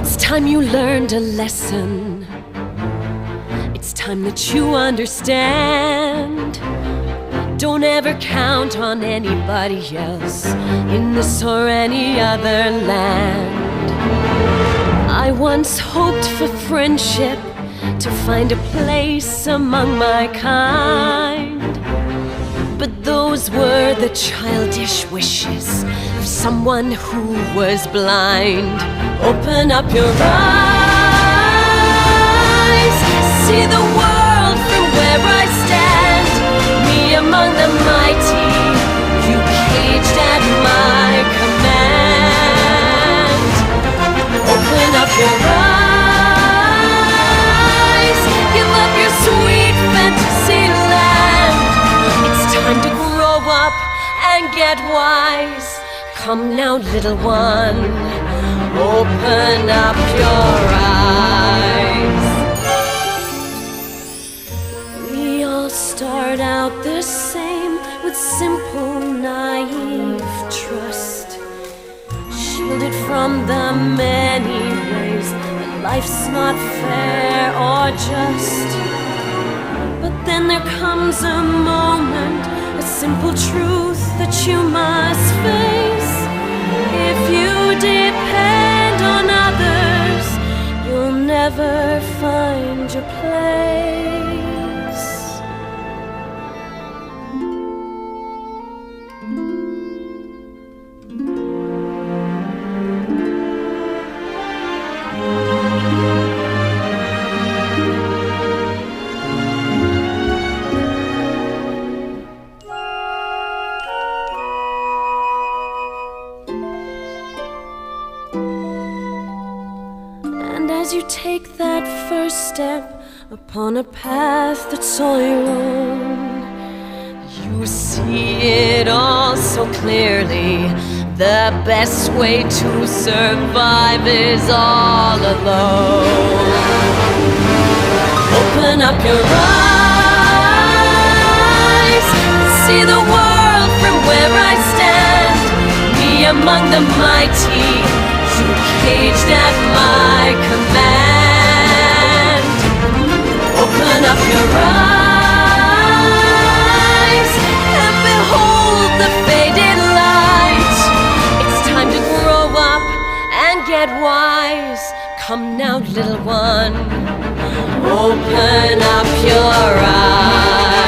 It's time you learned a lesson. It's time that you understand. Don't ever count on anybody else in this or any other land. I once hoped for friendship, to find a place among my kind. But those were the childish wishes of someone who was blind. Open up your eyes, see the world from where I stand. Me among the mighty, you caged at my command. Open up your eyes, give up your sweet fantasy land. It's time to grow up and get wise. Come now, little one, open up your eyes. We all start out the same, with simple, naive trust, shielded from the many ways that life's not fair or just. But then there comes a moment, a simple truth that you must face. If you depend on others, you'll never find your place. As you take that first step upon a path that's all your own, you see it all so clearly. The best way to survive is all alone. Open up your eyes, see the world from where I stand. Me among the mighty, you caged at my command. Open up your eyes and behold the faded light. It's time to grow up and get wise. Come now, little one, open up your eyes.